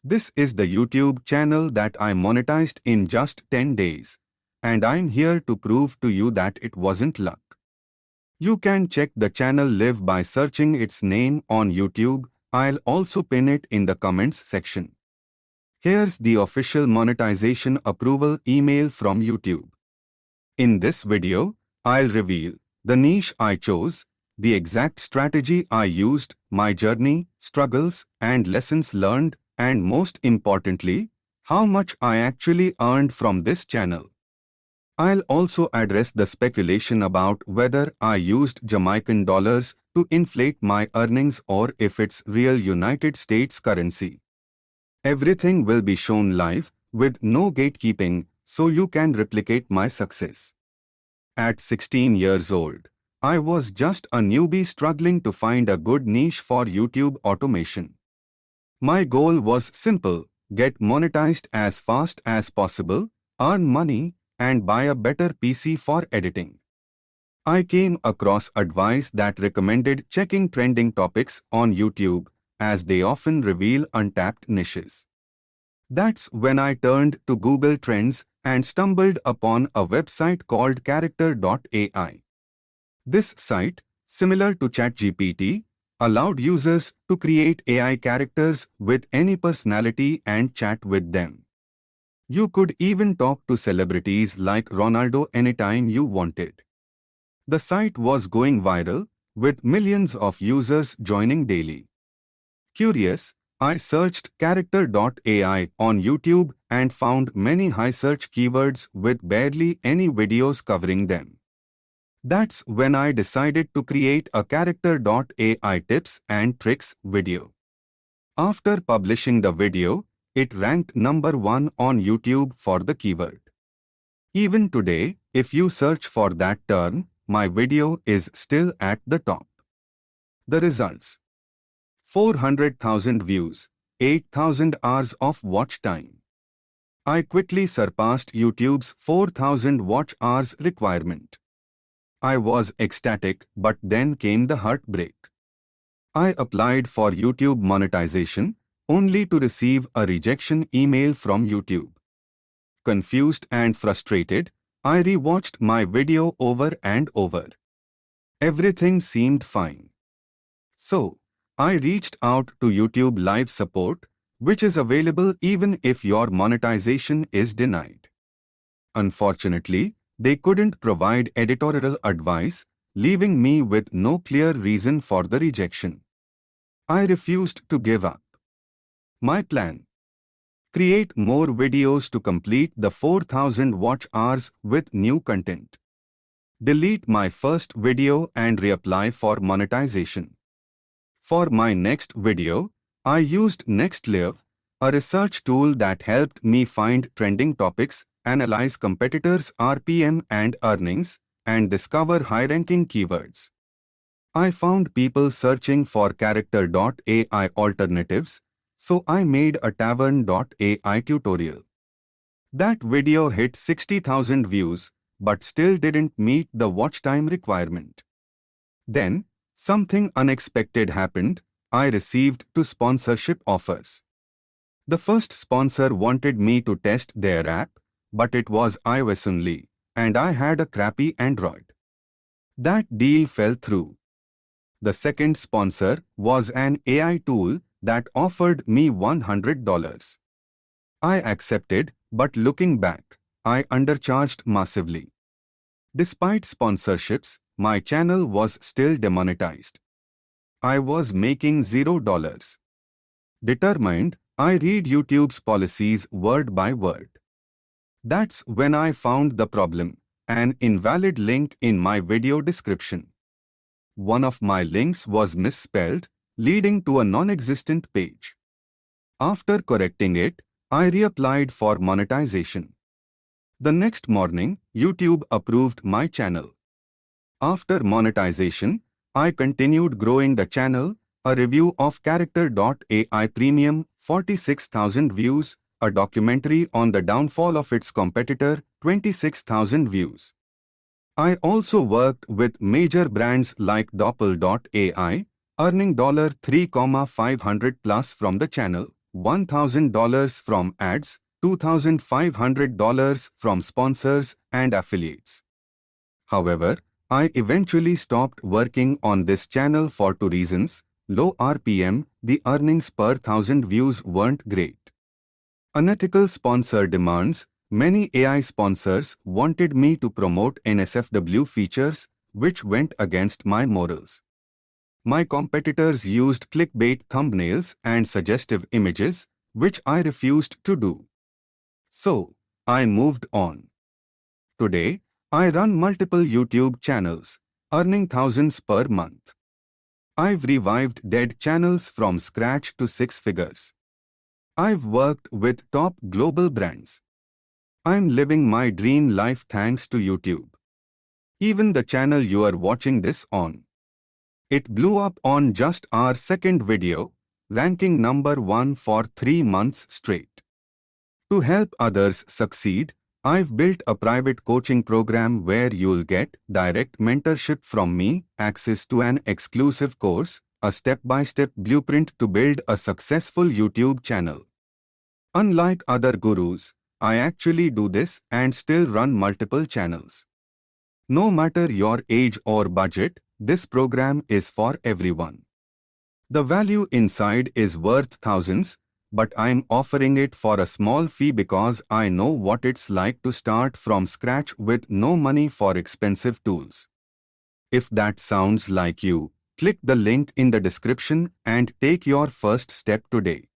This is the YouTube channel that I monetized in just 10 days. And I'm here to prove to you that it wasn't luck. You can check the channel live by searching its name on YouTube. I'll also pin it in the comments section. Here's the official monetization approval email from YouTube. In this video, I'll reveal the niche I chose, the exact strategy I used, my journey, struggles, and lessons learned, and most importantly, how much I actually earned from this channel. I'll also address the speculation about whether I used Jamaican dollars to inflate my earnings or if it's real United States currency. Everything will be shown live, with no gatekeeping, so you can replicate my success. At 16 years old, I was just a newbie struggling to find a good niche for YouTube automation. My goal was simple: get monetized as fast as possible, earn money, and buy a better PC for editing. I came across advice that recommended checking trending topics on YouTube, as they often reveal untapped niches. That's when I turned to Google Trends and stumbled upon a website called Character.ai. This site, similar to ChatGPT, allowed users to create AI characters with any personality and chat with them. You could even talk to celebrities like Ronaldo anytime you wanted. The site was going viral, with millions of users joining daily. Curious, I searched Character.ai on YouTube and found many high search keywords with barely any videos covering them. That's when I decided to create a Character.ai tips and tricks video. After publishing the video, it ranked number 1 on YouTube for the keyword. Even today, if you search for that term, my video is still at the top. The results: 400,000 views, 8,000 hours of watch time. I quickly surpassed YouTube's 4,000 watch hours requirement. I was ecstatic, but then came the heartbreak. I applied for YouTube monetization, only to receive a rejection email from YouTube. Confused and frustrated, I rewatched my video over and over. Everything seemed fine. So, I reached out to YouTube Live support, which is available even if your monetization is denied. Unfortunately, they couldn't provide editorial advice, leaving me with no clear reason for the rejection. I refused to give up. My plan: create more videos to complete the 4,000 watch hours with new content. Delete my first video and reapply for monetization. For my next video, I used NextLive, a research tool that helped me find trending topics, analyze competitors' RPM and earnings, and discover high-ranking keywords. I found people searching for Character.ai alternatives, so I made a Tavern.ai tutorial. That video hit 60,000 views, but still didn't meet the watch time requirement. Then, something unexpected happened. I received 2 sponsorship offers. The first sponsor wanted me to test their app, but it was iOS only, and I had a crappy Android. That deal fell through. The second sponsor was an AI tool that offered me $100. I accepted, but looking back, I undercharged massively. Despite sponsorships, my channel was still demonetized. I was making $0. Determined, I read YouTube's policies word by word. That's when I found the problem: an invalid link in my video description. One of my links was misspelled, leading to a non-existent page. After correcting it, I reapplied for monetization. The next morning, YouTube approved my channel. After monetization, I continued growing the channel. A review of Character.ai Premium, 46,000 views. A documentary on the downfall of its competitor, 26,000 views. I also worked with major brands like Doppel.ai, earning $3,500 plus from the channel, $1,000 from ads, $2,500 from sponsors and affiliates. However, I eventually stopped working on this channel for two reasons. Low RPM, the earnings per thousand views weren't great. Unethical sponsor demands. Many AI sponsors wanted me to promote NSFW features, which went against my morals. My competitors used clickbait thumbnails and suggestive images, which I refused to do. So, I moved on. Today, I run multiple YouTube channels, earning thousands per month. I've revived dead channels from scratch to six figures. I've worked with top global brands. I'm living my dream life thanks to YouTube. Even the channel you are watching this on. It blew up on just our second video, ranking number 1 for 3 months straight. To help others succeed, I've built a private coaching program where you'll get direct mentorship from me, access to an exclusive course, a step-by-step blueprint to build a successful YouTube channel. Unlike other gurus, I actually do this and still run multiple channels. No matter your age or budget, this program is for everyone. The value inside is worth thousands, but I'm offering it for a small fee because I know what it's like to start from scratch with no money for expensive tools. If that sounds like you, click the link in the description and take your first step today.